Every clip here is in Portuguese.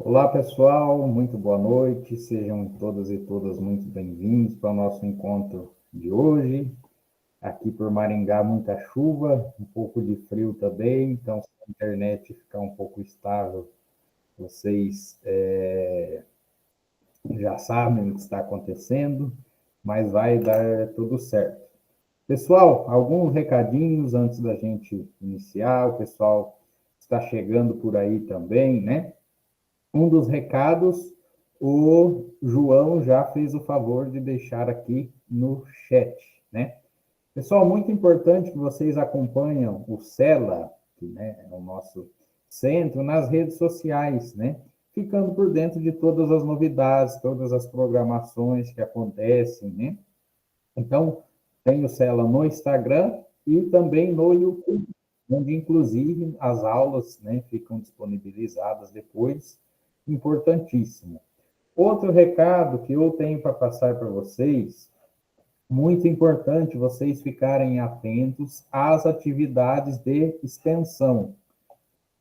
Olá, pessoal, muito boa noite. Sejam todas e todas muito bem-vindos para o nosso encontro de hoje. Aqui por Maringá, muita chuva, um pouco de frio também, então se a internet ficar um pouco estável, vocês já sabem o que está acontecendo, mas vai dar tudo certo. Pessoal, alguns recadinhos antes da gente iniciar. O pessoal está chegando por aí também, né? Um dos recados, o João já fez o favor de deixar aqui no chat, né? Pessoal, muito importante que vocês acompanham o CELA, que, né, é o nosso centro, nas redes sociais, né? Ficando por dentro de todas as novidades, todas as programações que acontecem, né? Então, tem o CELA no Instagram e também no YouTube, onde, inclusive, as aulas, né, ficam disponibilizadas depois. Importantíssimo. Outro recado que eu tenho para passar para vocês, muito importante vocês ficarem atentos às atividades de extensão.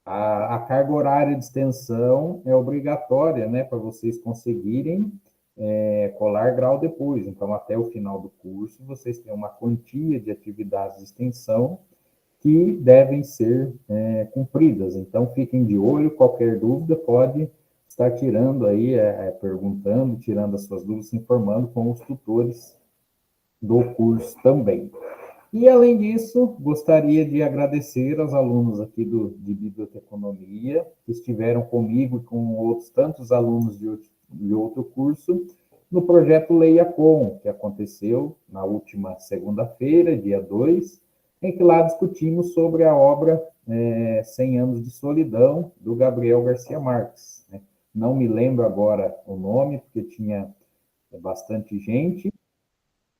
A carga horária de extensão é obrigatória, né, para vocês conseguirem colar grau depois. Então, até o final do curso, vocês têm uma quantia de atividades de extensão que devem ser cumpridas. Então, fiquem de olho, qualquer dúvida pode estar tirando aí, perguntando, tirando as suas dúvidas, se informando com os tutores do curso também. E, além disso, gostaria de agradecer aos alunos aqui de Biblioteconomia, que estiveram comigo e com outros tantos alunos de outro curso, no projeto Leia Com, que aconteceu na última segunda-feira, dia 2, em que lá discutimos sobre a obra 100 anos de solidão, do Gabriel Garcia Marques, né? Não me lembro agora o nome, porque tinha bastante gente,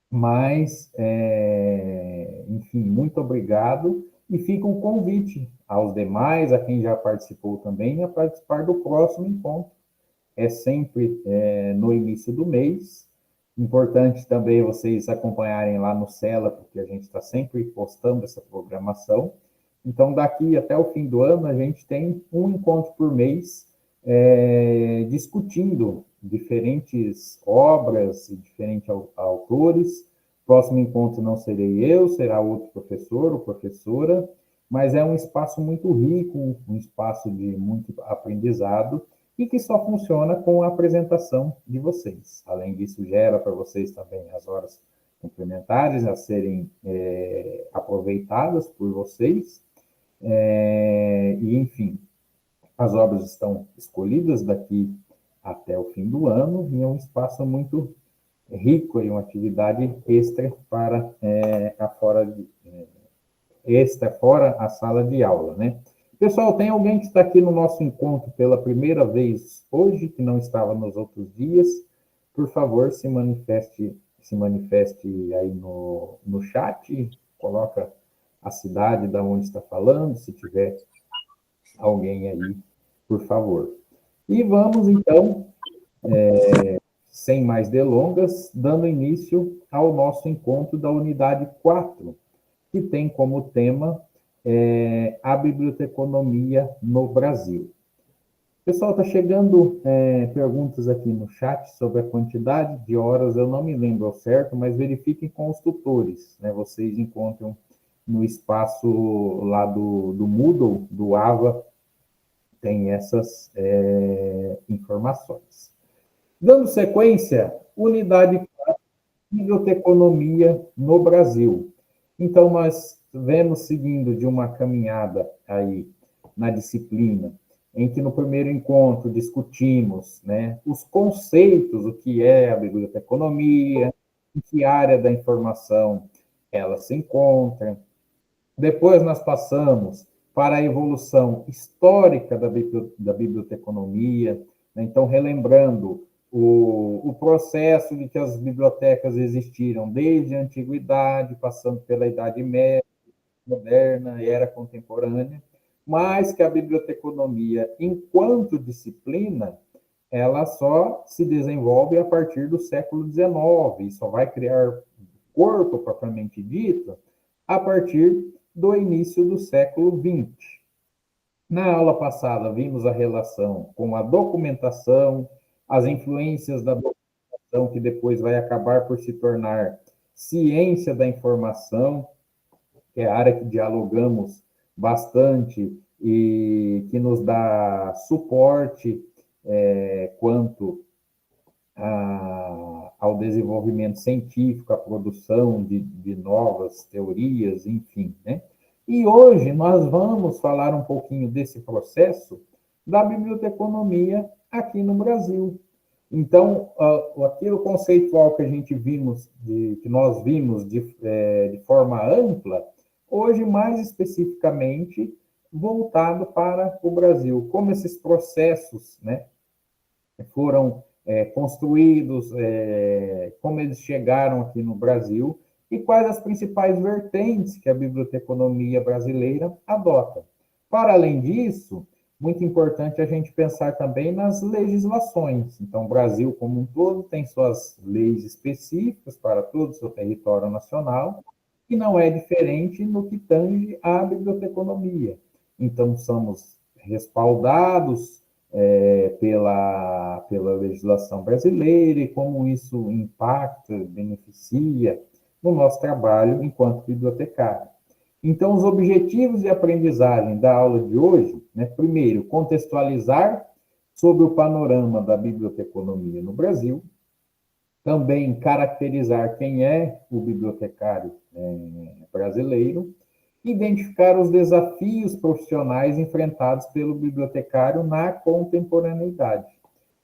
mas, enfim, muito obrigado. E fica um convite aos demais, a quem já participou também, a participar do próximo encontro. É sempre no início do mês. Importante também vocês acompanharem lá no Cela, porque a gente está sempre postando essa programação. Então, daqui até o fim do ano, a gente tem um encontro por mês, discutindo diferentes obras e diferentes autores. Próximo encontro não serei eu, será outro professor ou professora, mas é um espaço muito rico, um espaço de muito aprendizado e que só funciona com a apresentação de vocês. Além disso, gera para vocês também as horas complementares a serem aproveitadas por vocês. E, enfim, as obras estão escolhidas daqui até o fim do ano e é um espaço muito rico em uma atividade extra para fora a sala de aula, né? Pessoal, tem alguém que está aqui no nosso encontro pela primeira vez hoje, que não estava nos outros dias? Por favor, se manifeste aí no chat, coloca a cidade da onde está falando, se tiver alguém aí, por favor. E vamos, então, sem mais delongas, dando início ao nosso encontro da unidade 4, que tem como tema a biblioteconomia no Brasil. Pessoal, está chegando perguntas aqui no chat sobre a quantidade de horas, eu não me lembro ao certo, mas verifiquem com os tutores, né? Vocês encontram no espaço lá do Moodle, do AVA, tem essas informações. Dando sequência, unidade 4, biblioteconomia no Brasil. Então, nós vemos seguindo de uma caminhada aí na disciplina, em que no primeiro encontro discutimos, né, os conceitos, o que é a biblioteconomia, em que área da informação ela se encontra. Depois nós passamos para a evolução histórica da biblioteconomia, né? Então, relembrando o processo de que as bibliotecas existiram desde a antiguidade, passando pela Idade Média, moderna, era contemporânea, mas que a biblioteconomia, enquanto disciplina, ela só se desenvolve a partir do século XIX, e só vai criar corpo propriamente dito a partir do início do século XX. Na aula passada, vimos a relação com a documentação, as influências da documentação, que depois vai acabar por se tornar ciência da informação, que é a área que dialogamos bastante e que nos dá suporte quanto ao desenvolvimento científico, à produção de novas teorias, enfim, né? E hoje nós vamos falar um pouquinho desse processo da biblioteconomia aqui no Brasil. Então, aquilo conceitual que a gente vimos, que nós vimos de forma ampla, hoje mais especificamente voltado para o Brasil, como esses processos, né, foram construídos, como eles chegaram aqui no Brasil e quais as principais vertentes que a biblioteconomia brasileira adota. Para além disso, muito importante a gente pensar também nas legislações. Então, o Brasil, como um todo, tem suas leis específicas para todo o seu território nacional, e não é diferente no que tange à biblioteconomia. Então, somos respaldados pela legislação brasileira e como isso impacta, beneficia no nosso trabalho enquanto bibliotecário. Então, os objetivos de aprendizagem da aula de hoje, né, primeiro, contextualizar sobre o panorama da biblioteconomia no Brasil, também caracterizar quem é o bibliotecário brasileiro, identificar os desafios profissionais enfrentados pelo bibliotecário na contemporaneidade,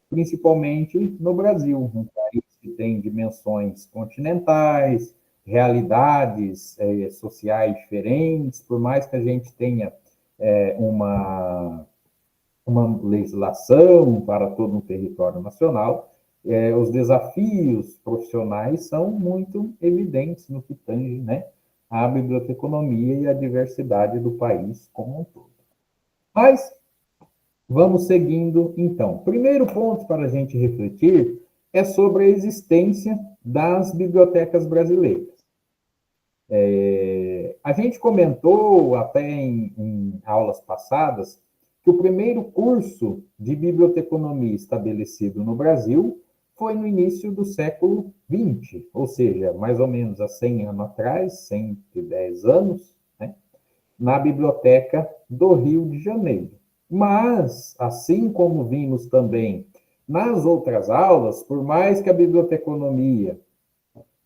principalmente no Brasil, um país que tem dimensões continentais, realidades sociais diferentes, por mais que a gente tenha uma legislação para todo um território nacional, os desafios profissionais são muito evidentes no que tange, né, a biblioteconomia e a diversidade do país como um todo. Mas vamos seguindo, então. Primeiro ponto para a gente refletir é sobre a existência das bibliotecas brasileiras. A gente comentou até em aulas passadas que o primeiro curso de biblioteconomia estabelecido no Brasil foi no início do século XX, ou seja, mais ou menos há 100 anos atrás, 110 anos, né, na Biblioteca do Rio de Janeiro. Mas, assim como vimos também nas outras aulas, por mais que a biblioteconomia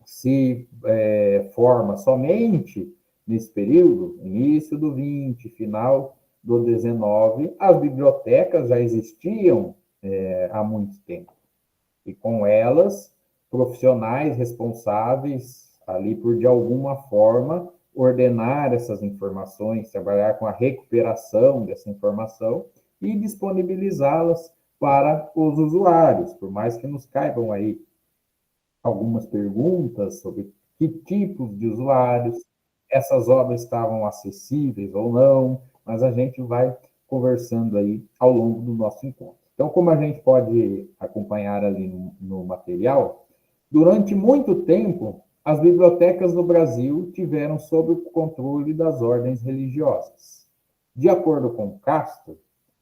se forma somente nesse período, início do 20, final do 19, as bibliotecas já existiam há muito tempo. E com elas, profissionais responsáveis ali por, de alguma forma, ordenar essas informações, trabalhar com a recuperação dessa informação e disponibilizá-las para os usuários, por mais que nos caibam aí algumas perguntas sobre que tipos de usuários, essas obras estavam acessíveis ou não, mas a gente vai conversando aí ao longo do nosso encontro. Então, como a gente pode acompanhar ali no material, durante muito tempo, as bibliotecas no Brasil tiveram sob o controle das ordens religiosas. De acordo com Castro,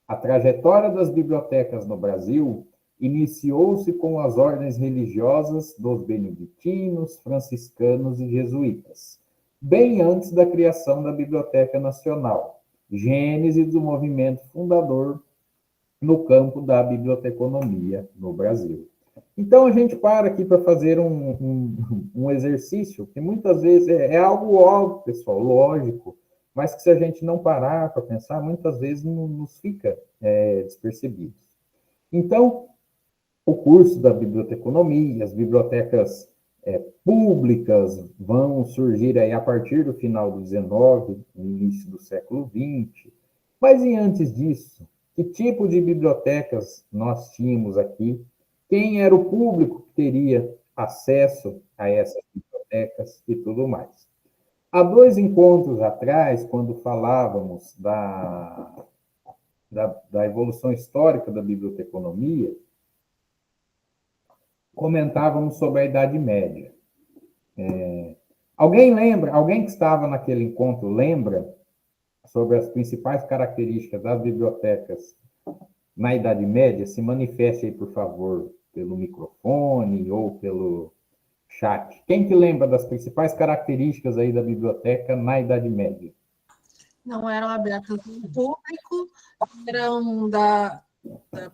a trajetória das bibliotecas no Brasil iniciou-se com as ordens religiosas dos beneditinos, franciscanos e jesuítas, bem antes da criação da Biblioteca Nacional, gênese do movimento fundador no campo da biblioteconomia no Brasil. Então, a gente para aqui para fazer um exercício que muitas vezes é algo óbvio, pessoal, lógico, mas que se a gente não parar para pensar, muitas vezes nos fica despercebido. Então, o curso da biblioteconomia, as bibliotecas públicas vão surgir aí a partir do final do XIX, início do século XX. Mas e antes disso, que tipo de bibliotecas nós tínhamos aqui? Quem era o público que teria acesso a essas bibliotecas e tudo mais? Há 2 encontros atrás, quando falávamos da evolução histórica da biblioteconomia, comentávamos sobre a Idade Média. Alguém lembra, alguém que estava naquele encontro lembra sobre as principais características das bibliotecas na Idade Média, se manifeste aí, por favor, pelo microfone ou pelo chat. Quem que lembra das principais características aí da biblioteca na Idade Média? Não eram abertas ao público, eram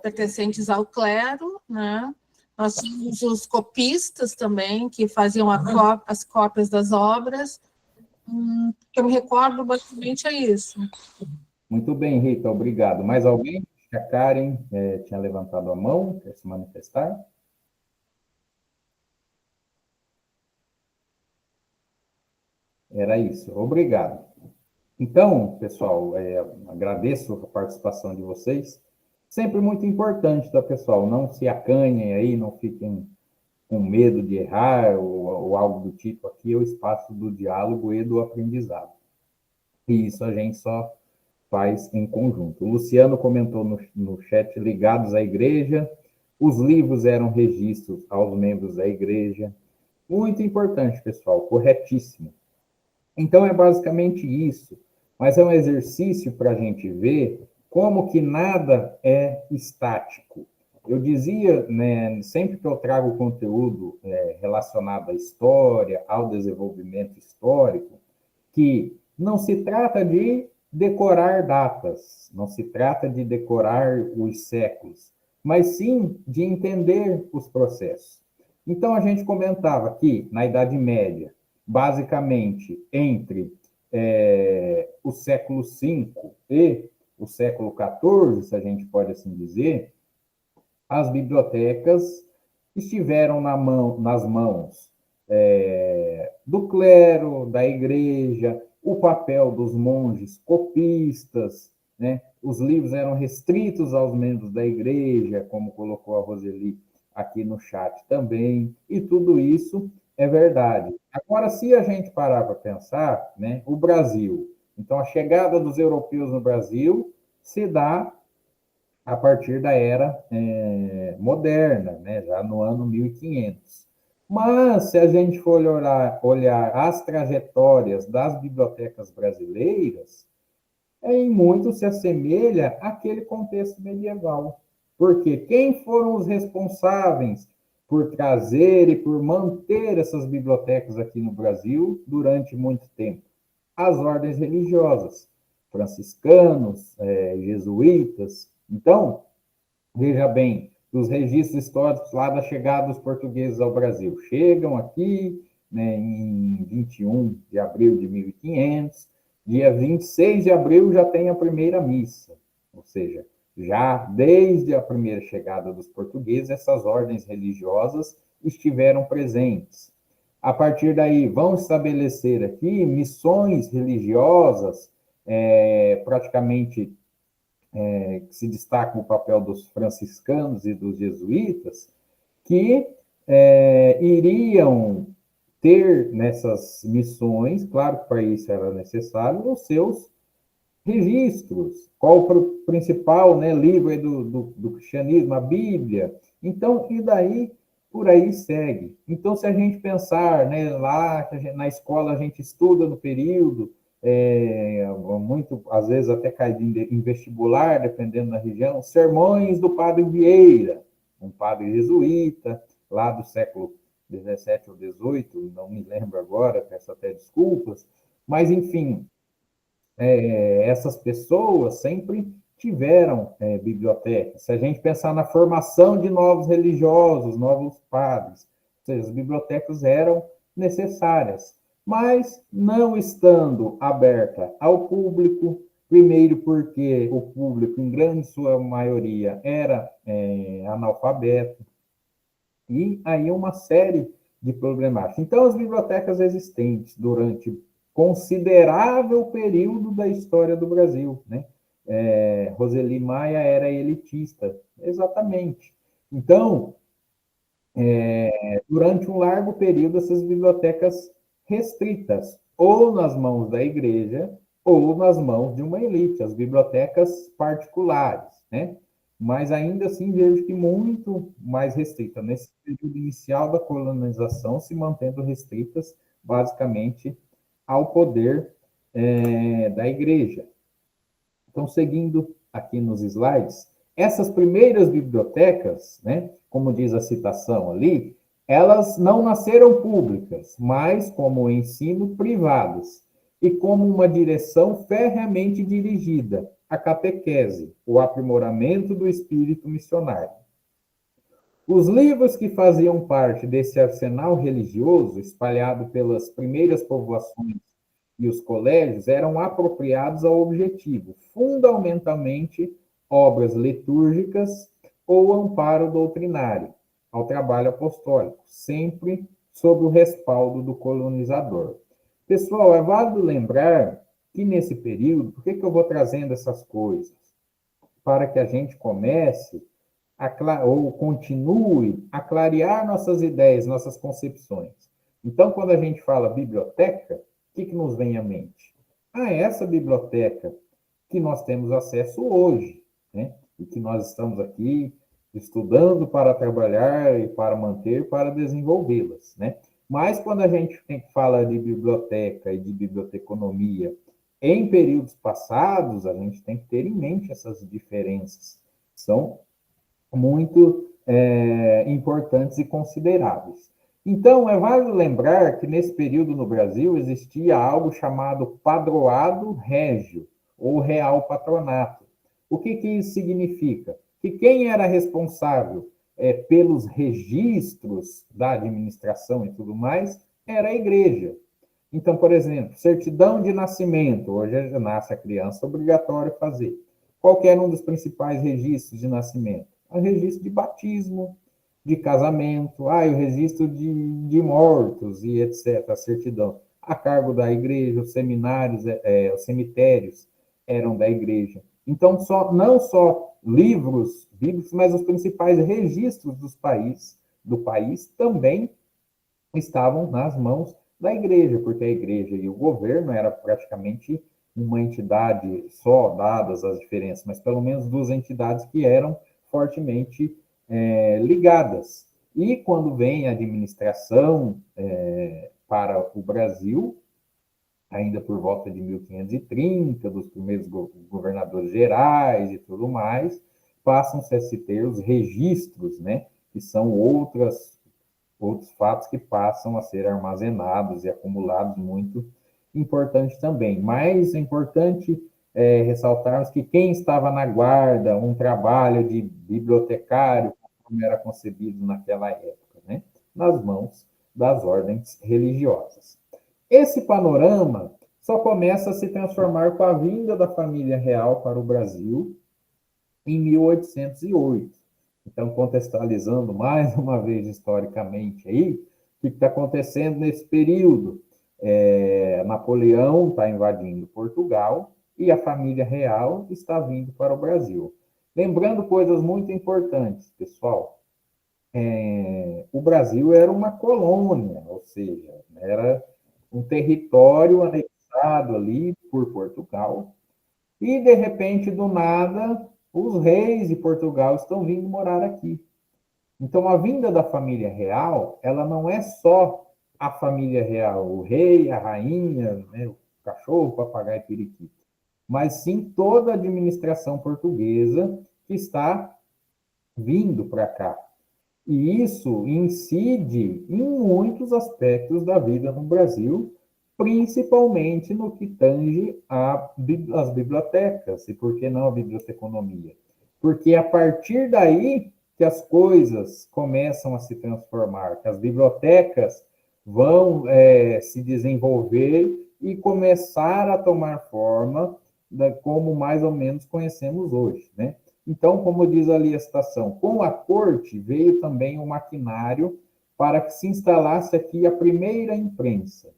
pertencentes ao clero, né? Nós tínhamos os copistas também, que faziam as cópias das obras. Que eu me recordo, basicamente, é isso. Muito bem, Rita, obrigado. Mais alguém? A Karen tinha levantado a mão, quer se manifestar? Era isso, obrigado. Então, pessoal, agradeço a participação de vocês. Sempre muito importante, tá, pessoal? Não se acanhem aí, não fiquem com medo de errar ou algo do tipo. Aqui é o espaço do diálogo e do aprendizado. E isso a gente só faz em conjunto. O Luciano comentou no chat, ligados à igreja, os livros eram registros aos membros da igreja. Muito importante, pessoal, corretíssimo. Então, é basicamente isso, mas é um exercício para a gente ver como que nada é estático. Eu dizia, né, sempre que eu trago conteúdo relacionado à história, ao desenvolvimento histórico, que não se trata de decorar datas, não se trata de decorar os séculos, mas sim de entender os processos. Então, a gente comentava que, na Idade Média, basicamente, entre o século V e o século XIV, se a gente pode assim dizer, as bibliotecas estiveram nas mãos do clero, da igreja, o papel dos monges copistas, né? Os livros eram restritos aos membros da igreja, como colocou a Roseli aqui no chat também, e tudo isso é verdade. Agora, se a gente parar para pensar, né, o Brasil, então a chegada dos europeus no Brasil se dá a partir da era moderna, né, já no ano 1500. Mas, se a gente for olhar as trajetórias das bibliotecas brasileiras, em muito se assemelha àquele contexto medieval. Porque quem foram os responsáveis por trazer e por manter essas bibliotecas aqui no Brasil durante muito tempo? As ordens religiosas, franciscanos, jesuítas. Então, veja bem, os registros históricos lá da chegada dos portugueses ao Brasil. Chegam aqui, né, em 21 de abril de 1500, dia 26 de abril já tem a primeira missa, ou seja, já desde a primeira chegada dos portugueses, essas ordens religiosas estiveram presentes. A partir daí, vão estabelecer aqui missões religiosas, praticamente que se destaca o papel dos franciscanos e dos jesuítas, que iriam ter nessas missões, claro que para isso era necessário, os seus registros. Qual o principal, né, livro aí do cristianismo? A Bíblia. Então, e daí, por aí segue. Então, se a gente pensar, né, lá na escola a gente estuda no período, muito, às vezes até cai em vestibular, dependendo da região, sermões do Padre Vieira, um padre jesuíta, lá do século 17 ou 18, não me lembro agora, peço até desculpas, mas, enfim, essas pessoas sempre tiveram bibliotecas. Se a gente pensar na formação de novos religiosos, novos padres, ou seja, as bibliotecas eram necessárias, mas não estando aberta ao público, primeiro porque o público, em grande sua maioria, era analfabeto, e aí uma série de problemáticas. Então, as bibliotecas existentes durante considerável período da história do Brasil, né? Roseli Maia era elitista, exatamente. Então, durante um largo período, essas bibliotecas restritas, ou nas mãos da igreja, ou nas mãos de uma elite, as bibliotecas particulares, né? Mas ainda assim vejo que muito mais restrita, nesse período inicial da colonização, se mantendo restritas basicamente ao poder da igreja. Então, seguindo aqui nos slides, essas primeiras bibliotecas, né, como diz a citação ali, elas não nasceram públicas, mas como ensino privadas e como uma direção ferreamente dirigida à catequese, o aprimoramento do espírito missionário. Os livros que faziam parte desse arsenal religioso, espalhado pelas primeiras povoações e os colégios, eram apropriados ao objetivo, fundamentalmente obras litúrgicas ou amparo doutrinário, ao trabalho apostólico, sempre sob o respaldo do colonizador. Pessoal, é válido lembrar que nesse período, por que eu vou trazendo essas coisas? Para que a gente comece ou continue a clarear nossas ideias, nossas concepções. Então, quando a gente fala biblioteca, o que nos vem à mente? Essa biblioteca que nós temos acesso hoje, né? E que nós estamos aqui estudando para trabalhar e para manter, para desenvolvê-las, né? Mas quando a gente fala de biblioteca e de biblioteconomia em períodos passados, a gente tem que ter em mente essas diferenças. São muito importantes e consideráveis. Então, é válido lembrar que nesse período no Brasil existia algo chamado padroado régio, ou real patronato. O que isso significa? Que quem era responsável pelos registros da administração e tudo mais era a igreja. Então, por exemplo, certidão de nascimento, hoje nasce a criança, obrigatório fazer. Qual que era um dos principais registros de nascimento? O registro de batismo, de casamento, o registro de mortos e etc., a certidão. A cargo da igreja, os seminários, os cemitérios eram da igreja. Então, não só livros bíblicos, mas os principais registros do país também estavam nas mãos da igreja, porque a igreja e o governo era praticamente uma entidade só, dadas as diferenças, mas pelo menos duas entidades que eram fortemente ligadas. E quando vem a administração para o Brasil, ainda por volta de 1530, dos primeiros governadores gerais e tudo mais, passam-se a se ter os registros, né, que são outros fatos que passam a ser armazenados e acumulados, muito importante também. Mas é importante ressaltarmos que quem estava na guarda, um trabalho de bibliotecário, como era concebido naquela época, né? Nas mãos das ordens religiosas. Esse panorama só começa a se transformar com a vinda da família real para o Brasil em 1808. Então, contextualizando mais uma vez historicamente aí, o que está acontecendo nesse período? Napoleão está invadindo Portugal e a família real está vindo para o Brasil. Lembrando coisas muito importantes, pessoal. O Brasil era uma colônia, ou seja, era um território anexado ali por Portugal, e, de repente, do nada, os reis de Portugal estão vindo morar aqui. Então, a vinda da família real, ela não é só a família real, o rei, a rainha, né, o cachorro, o papagaio e periquito, mas sim toda a administração portuguesa que está vindo para cá. E isso incide em muitos aspectos da vida no Brasil, principalmente no que tange às bibliotecas, e por que não a biblioteconomia? Porque é a partir daí que as coisas começam a se transformar, que as bibliotecas vão se desenvolver e começar a tomar forma como mais ou menos conhecemos hoje, né? Então, como diz ali a citação, com a corte veio também o maquinário para que se instalasse aqui a primeira imprensa.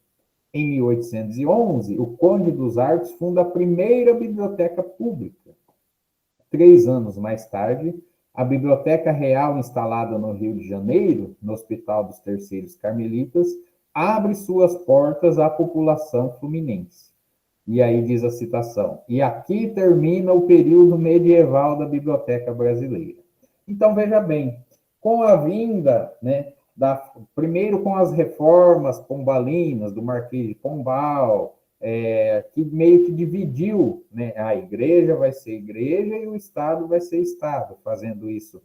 Em 1811, o Conde dos Arcos funda a primeira biblioteca pública. 3 anos mais tarde, a Biblioteca Real, instalada no Rio de Janeiro, no Hospital dos Terceiros Carmelitas, abre suas portas à população fluminense. E aí diz a citação, e aqui termina o período medieval da Biblioteca Brasileira. Então, veja bem, com a vinda, né, primeiro com as reformas pombalinas do Marquês de Pombal, que meio que dividiu, né? A igreja vai ser igreja e o Estado vai ser Estado. Fazendo isso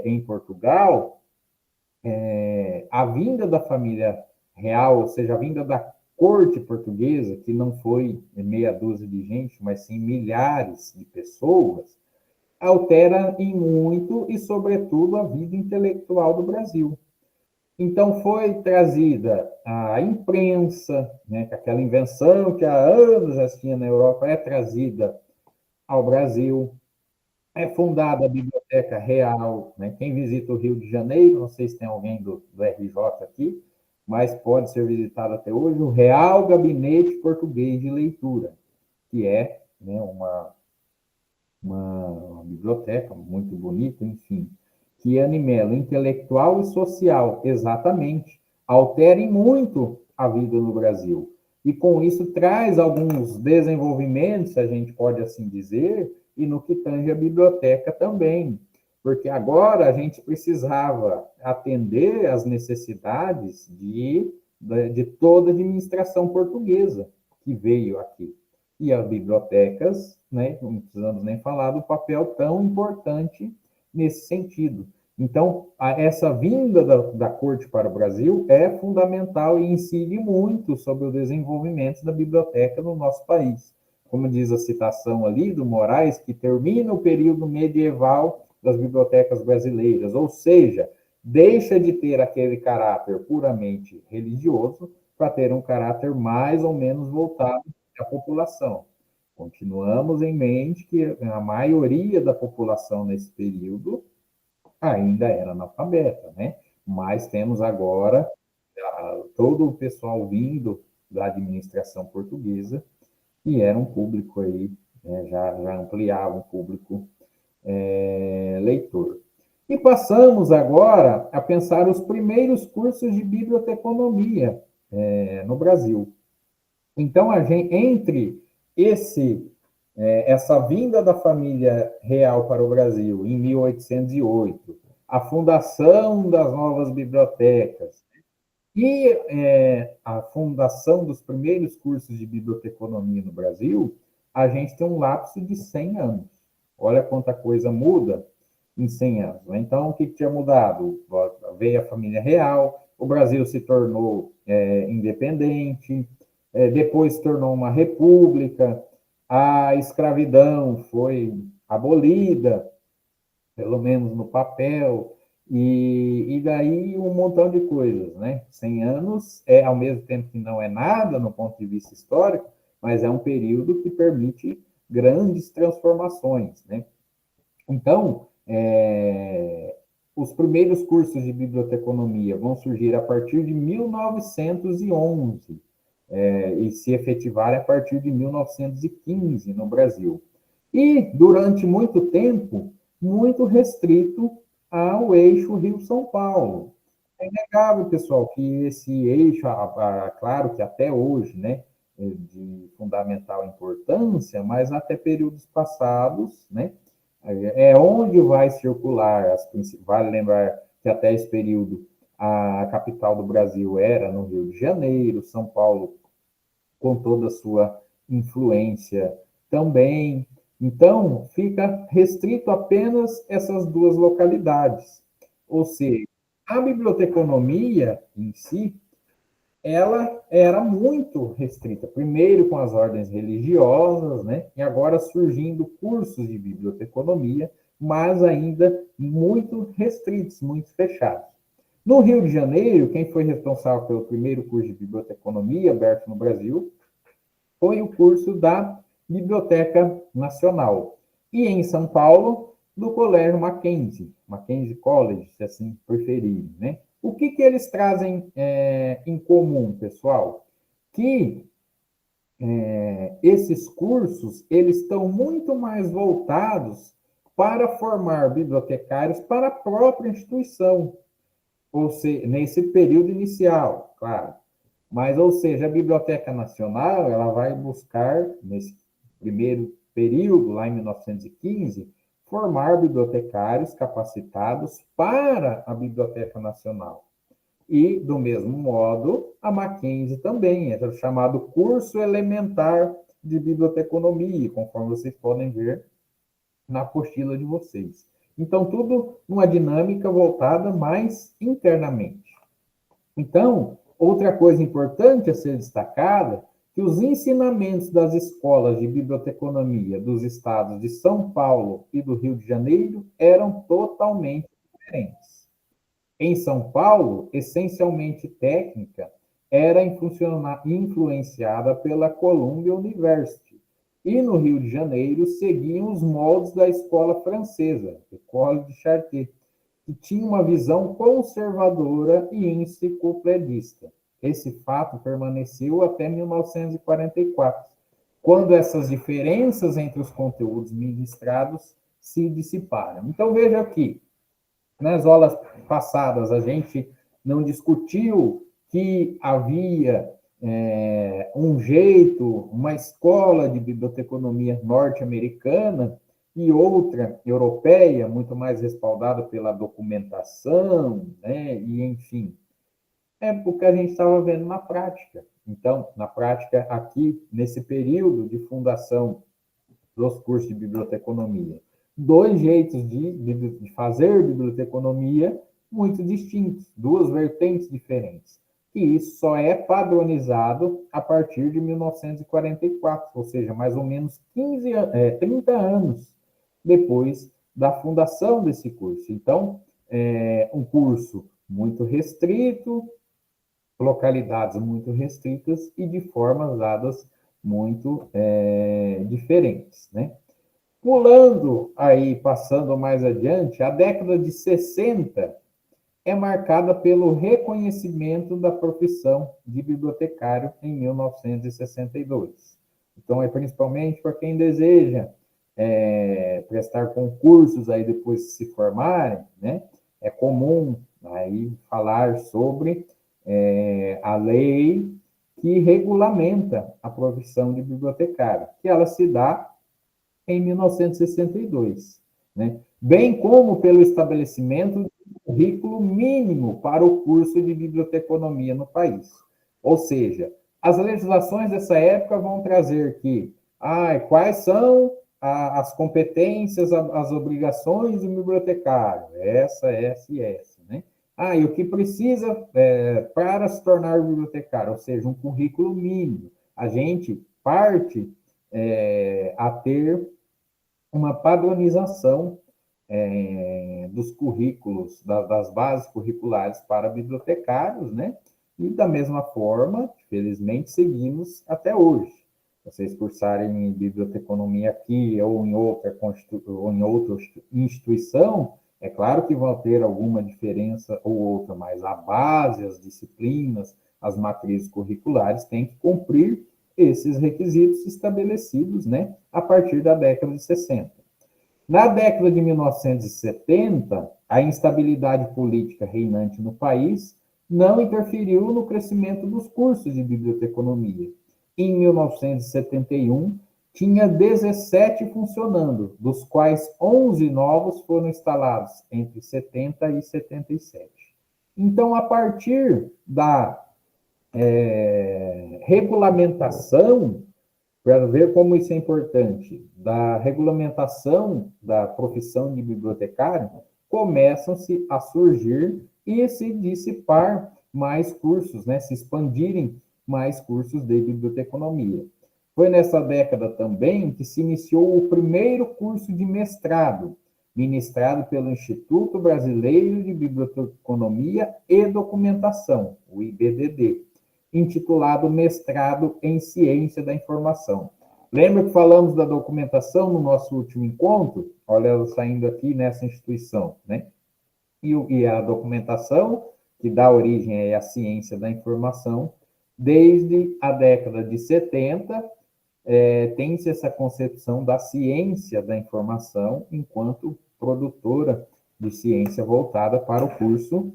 em Portugal, a vinda da família real, ou seja, a vinda da corte portuguesa, que não foi meia dúzia de gente, mas sim milhares de pessoas, altera em muito e, sobretudo, a vida intelectual do Brasil. Então, foi trazida a imprensa, né, aquela invenção que há anos já tinha na Europa, é trazida ao Brasil. É fundada a Biblioteca Real, né? Quem visita o Rio de Janeiro, não sei se tem alguém do RJ aqui, mas pode ser visitado até hoje, o Real Gabinete Português de Leitura, que é, né, uma biblioteca muito bonita, enfim, que anime intelectual e social, exatamente, alterem muito a vida no Brasil. E com isso traz alguns desenvolvimentos, a gente pode assim dizer, e no que tange a biblioteca também, porque agora a gente precisava atender às necessidades de toda a administração portuguesa que veio aqui. E as bibliotecas, né, não precisamos nem falar do papel tão importante nesse sentido. Então, essa vinda da corte para o Brasil é fundamental e incide muito sobre o desenvolvimento da biblioteca no nosso país. Como diz a citação ali do Moraes, que termina o período medieval das bibliotecas brasileiras, ou seja, deixa de ter aquele caráter puramente religioso para ter um caráter mais ou menos voltado à população. Continuamos em mente que a maioria da população nesse período ainda era analfabeta, né? Mas temos agora todo o pessoal vindo da administração portuguesa, e era um público aí, né, já ampliava um público leitor. E passamos agora a pensar os primeiros cursos de biblioteconomia no Brasil. Então, entre essa vinda da família real para o Brasil em 1808, a fundação das novas bibliotecas e a fundação dos primeiros cursos de biblioteconomia no Brasil, a gente tem um lapso de 100 anos. Olha quanta coisa muda em 100 anos. Então, o que tinha mudado? Veio a família real, o Brasil se tornou independente, depois se tornou uma república, a escravidão foi abolida, pelo menos no papel, e daí um montão de coisas, né? 100 anos ao mesmo tempo que não é nada no ponto de vista histórico, mas é um período que permite grandes transformações, né? Então, os primeiros cursos de biblioteconomia vão surgir a partir de 1911, e se efetivarem a partir de 1915 no Brasil. E, durante muito tempo, muito restrito ao eixo Rio-São Paulo. É inegável, pessoal, que esse eixo, claro que até hoje, né, de fundamental importância, mas até períodos passados, né, é onde vai circular, vale lembrar que até esse período a capital do Brasil era no Rio de Janeiro, São Paulo com toda a sua influência também. Então, fica restrito apenas essas duas localidades. Ou seja, a biblioteconomia em si, ela era muito restrita. Primeiro com as ordens religiosas, né? E agora surgindo cursos de biblioteconomia, mas ainda muito restritos, muito fechados. No Rio de Janeiro, quem foi responsável pelo primeiro curso de biblioteconomia aberto no Brasil foi o curso da Biblioteca Nacional. E em São Paulo, do Colégio Mackenzie, Mackenzie College, se assim preferirem, né? O que eles trazem em comum, pessoal? Que esses cursos, eles estão muito mais voltados para formar bibliotecários para a própria instituição, ou seja, nesse período inicial, claro. Mas, ou seja, a Biblioteca Nacional, ela vai buscar, nesse primeiro período, lá em 1915, formar bibliotecários capacitados para a Biblioteca Nacional. E, do mesmo modo, a Mackenzie também, é chamado Curso Elementar de Biblioteconomia, conforme vocês podem ver na apostila de vocês. Então, tudo numa dinâmica voltada mais internamente. Então, outra coisa importante a ser destacada, que os ensinamentos das escolas de biblioteconomia dos estados de São Paulo e do Rio de Janeiro eram totalmente diferentes. Em São Paulo, essencialmente técnica, era influenciada pela Columbia University. E no Rio de Janeiro, seguiam os moldes da escola francesa, École de Chartres, que tinha uma visão conservadora e enciclopedista. Esse fato permaneceu até 1944, quando essas diferenças entre os conteúdos ministrados se dissiparam. Então, veja aqui, nas aulas passadas, a gente não discutiu que havia um jeito, uma escola de biblioteconomia norte-americana e outra europeia, muito mais respaldada pela documentação, né? E, enfim, é o que a gente estava vendo na prática. Então, na prática, aqui, nesse período de fundação dos cursos de biblioteconomia, dois jeitos de fazer biblioteconomia muito distintos, duas vertentes diferentes. E isso só é padronizado a partir de 1944, ou seja, mais ou menos 30 anos depois da fundação desse curso. Então, um curso muito restrito, localidades muito restritas e de formas dadas muito diferentes, né? Pulando aí, passando mais adiante, a década de 60 é marcada pelo reconhecimento da profissão de bibliotecário em 1962. Então, é principalmente para quem deseja prestar concursos aí depois de se formarem, né? É comum aí falar sobre a lei que regulamenta a profissão de bibliotecário, que ela se dá em 1962, né? Bem como pelo estabelecimento de um currículo mínimo para o curso de biblioteconomia no país. Ou seja, as legislações dessa época vão trazer quais são as competências, as obrigações do bibliotecário, essa, e essa, né? E o que precisa para se tornar bibliotecário, ou seja, um currículo mínimo. A gente parte a ter uma padronização dos currículos, das bases curriculares para bibliotecários, né? E da mesma forma, felizmente, seguimos até hoje. Vocês cursarem biblioteconomia aqui ou em outra instituição, é claro que vão ter alguma diferença ou outra, mas a base, as disciplinas, as matrizes curriculares têm que cumprir esses requisitos estabelecidos, né, a partir da década de 60. Na década de 1970, a instabilidade política reinante no país não interferiu no crescimento dos cursos de biblioteconomia. Em 1971, tinha 17 funcionando, dos quais 11 novos foram instalados entre 70 e 77. Então, a partir da regulamentação, para ver como isso é importante, da regulamentação da profissão de bibliotecário, começam-se a surgir e se dissipar mais cursos, né? Se expandirem mais cursos de biblioteconomia. Foi nessa década também que se iniciou o primeiro curso de mestrado, ministrado pelo Instituto Brasileiro de Biblioteconomia e Documentação, o IBDD, intitulado Mestrado em Ciência da Informação. Lembra que falamos da documentação no nosso último encontro? Olha, ela saindo aqui nessa instituição, né? E a documentação, que dá origem à ciência da informação, desde a década de 70, tem-se essa concepção da ciência da informação enquanto produtora de ciência voltada para o curso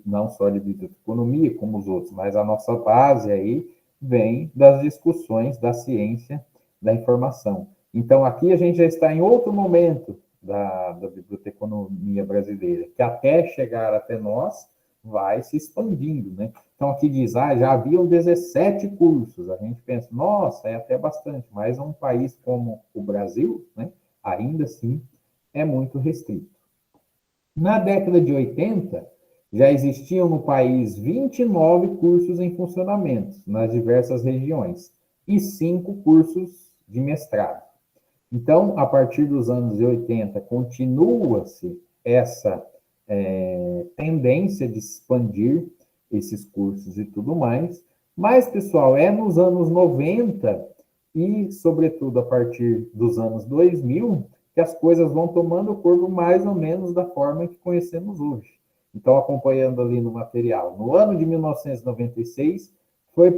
não só de biblioteconomia, como os outros, mas a nossa base aí vem das discussões da ciência da informação. Então, aqui a gente já está em outro momento da biblioteconomia brasileira, que até chegar até nós, vai se expandindo, né? Então, aqui diz, já haviam 17 cursos. A gente pensa, nossa, é até bastante, mas um país como o Brasil, né, ainda assim, é muito restrito. Na década de 80, já existiam no país 29 cursos em funcionamento, nas diversas regiões, e 5 cursos de mestrado. Então, a partir dos anos 80, continua-se essa tendência de expandir esses cursos e tudo mais, mas, pessoal, é nos anos 90 e, sobretudo, a partir dos anos 2000, que as coisas vão tomando corpo mais ou menos da forma que conhecemos hoje. Então, acompanhando ali no material, no ano de 1996, foi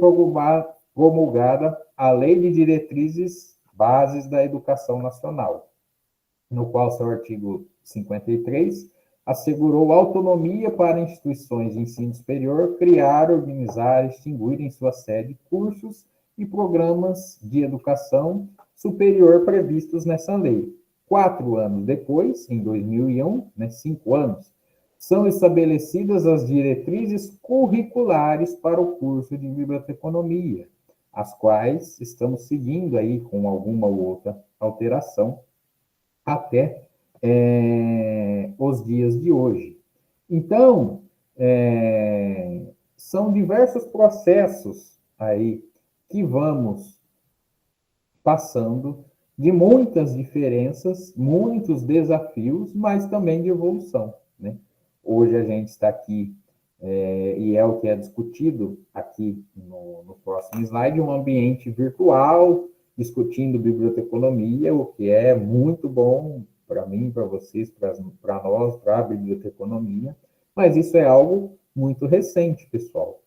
promulgada a Lei de Diretrizes Bases da Educação Nacional, no qual seu artigo 53 assegurou autonomia para instituições de ensino superior criar, organizar, extinguir em sua sede cursos e programas de educação superior previstos nessa lei. 4 anos depois, em 2001, 5 anos, são estabelecidas as diretrizes curriculares para o curso de biblioteconomia, as quais estamos seguindo aí com alguma ou outra alteração até os dias de hoje. Então, são diversos processos aí que vamos passando de muitas diferenças, muitos desafios, mas também de evolução, né? Hoje a gente está aqui, e é o que é discutido aqui no próximo slide, um ambiente virtual, discutindo biblioteconomia, o que é muito bom para mim, para vocês, para nós, para a biblioteconomia, mas isso é algo muito recente, pessoal.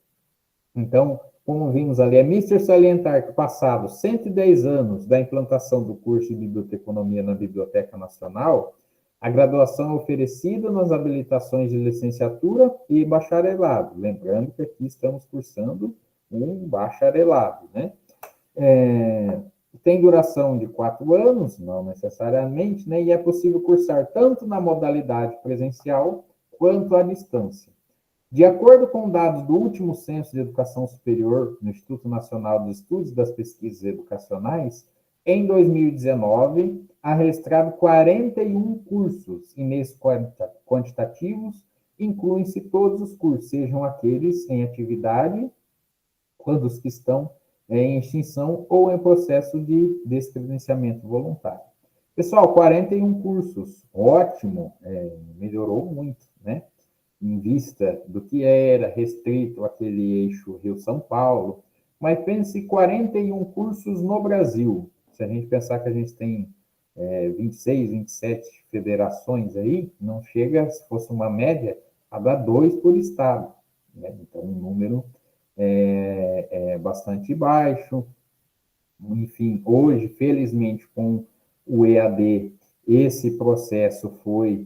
Então, como vimos ali, é mister salientar que, passados 110 anos da implantação do curso de biblioteconomia na Biblioteca Nacional, a graduação é oferecida nas habilitações de licenciatura e bacharelado. Lembrando que aqui estamos cursando um bacharelado, né? Tem duração de 4 anos, não necessariamente, né? E é possível cursar tanto na modalidade presencial quanto à distância. De acordo com dados do último Censo de Educação Superior no Instituto Nacional de Estudos das Pesquisas Educacionais, em 2019, há registrado 41 cursos, e nesses quantitativos incluem-se todos os cursos, sejam aqueles em atividade, quando os que estão em extinção ou em processo de descredenciamento voluntário. Pessoal, 41 cursos, ótimo, melhorou muito, né? Em vista do que era restrito aquele eixo Rio-São Paulo, mas pense 41 cursos no Brasil. Se a gente pensar que a gente tem 26, 27 federações aí, não chega, se fosse uma média, a dar 2 por estado, né? Então, um número bastante baixo. Enfim, hoje, felizmente, com o EAD, esse processo foi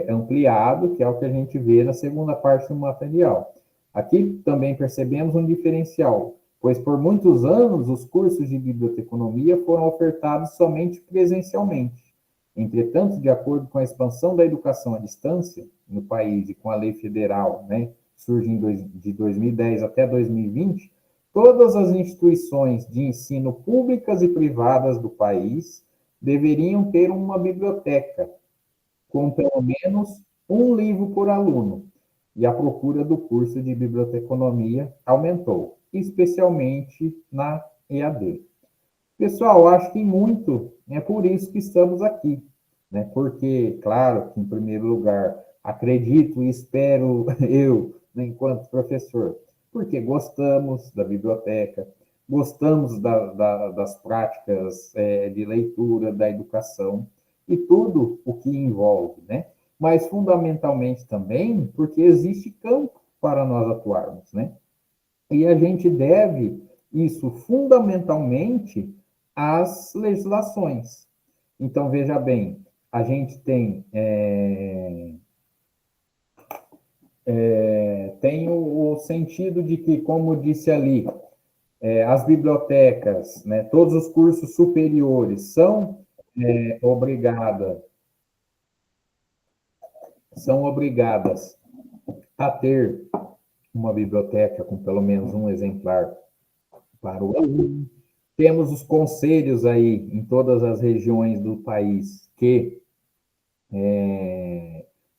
ampliado, que é o que a gente vê na segunda parte do material. Aqui também percebemos um diferencial, pois por muitos anos os cursos de biblioteconomia foram ofertados somente presencialmente. Entretanto, de acordo com a expansão da educação à distância no país e com a lei federal, né, surge de 2010 até 2020, todas as instituições de ensino públicas e privadas do país deveriam ter uma biblioteca com pelo menos um livro por aluno, e a procura do curso de biblioteconomia aumentou, especialmente na EAD. Pessoal, acho que muito é por isso que estamos aqui, né? Porque, claro, que em primeiro lugar, acredito e espero eu, né, enquanto professor, porque gostamos da biblioteca, gostamos das práticas de leitura, da educação, e tudo o que envolve, né? Mas fundamentalmente também porque existe campo para nós atuarmos, né? E a gente deve isso fundamentalmente às legislações. Então, veja bem, a gente tem tem o sentido de que, como disse ali, as bibliotecas, né, todos os cursos superiores são obrigadas a ter uma biblioteca com pelo menos um exemplar para o aluno. Temos os conselhos aí em todas as regiões do país que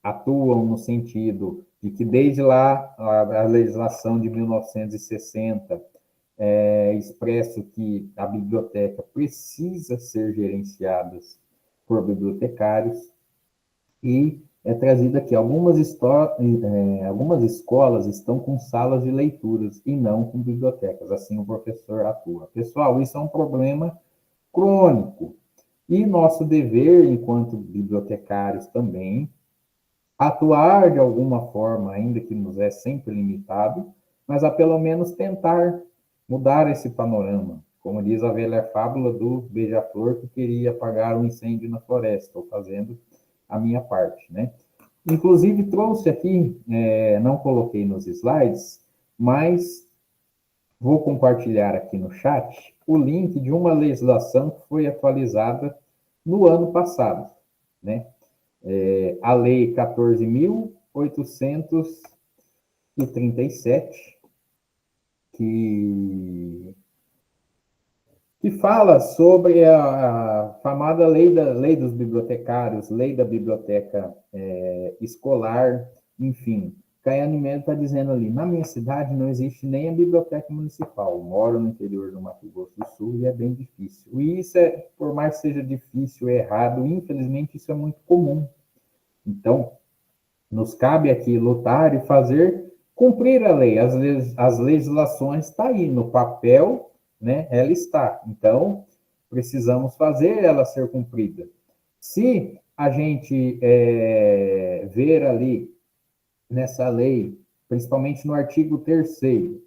atuam no sentido de que, desde lá, a legislação de 1960 expresso que a biblioteca precisa ser gerenciada por bibliotecários, e é trazido aqui, algumas escolas estão com salas de leituras e não com bibliotecas, assim o professor atua. Pessoal, isso é um problema crônico, e nosso dever, enquanto bibliotecários também, atuar de alguma forma, ainda que nos é sempre limitado, mas a pelo menos tentar mudar esse panorama. Como diz a velha fábula do beija-flor que queria apagar um incêndio na floresta. Estou fazendo a minha parte, né? Inclusive, trouxe aqui, não coloquei nos slides, mas vou compartilhar aqui no chat o link de uma legislação que foi atualizada no ano passado, né? A Lei 14.837, que fala sobre a famada lei dos bibliotecários, lei da biblioteca escolar, enfim. Caiane Melo está dizendo ali, na minha cidade não existe nem a biblioteca municipal, moro no interior do Mato Grosso do Sul e é bem difícil. E isso, por mais que seja difícil, errado, infelizmente isso é muito comum. Então, nos cabe aqui lutar e fazer cumprir a lei. As legislações estão aí, no papel, né, ela está. Então, precisamos fazer ela ser cumprida. Se a gente ver ali, nessa lei, principalmente no artigo 3º,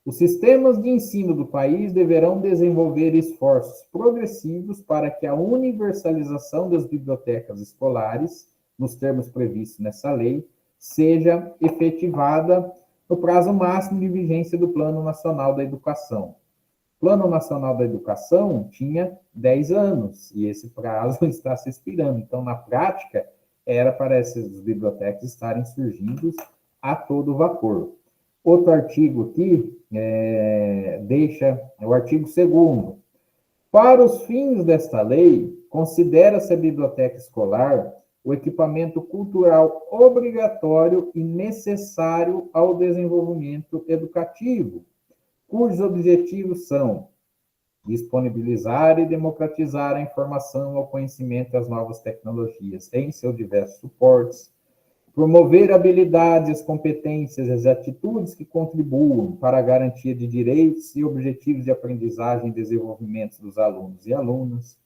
os sistemas de ensino do país deverão desenvolver esforços progressivos para que a universalização das bibliotecas escolares, nos termos previstos nessa lei, seja efetivada no prazo máximo de vigência do Plano Nacional da Educação. O Plano Nacional da Educação tinha 10 anos, e esse prazo está se expirando. Então, na prática, era para essas bibliotecas estarem surgindo a todo vapor. Outro artigo aqui deixa o artigo 2º. Para os fins desta lei, considera-se a biblioteca escolar o equipamento cultural obrigatório e necessário ao desenvolvimento educativo, cujos objetivos são disponibilizar e democratizar a informação, o conhecimento e as novas tecnologias em seus diversos suportes, promover habilidades, competências e as atitudes que contribuam para a garantia de direitos e objetivos de aprendizagem e desenvolvimento dos alunos e alunas,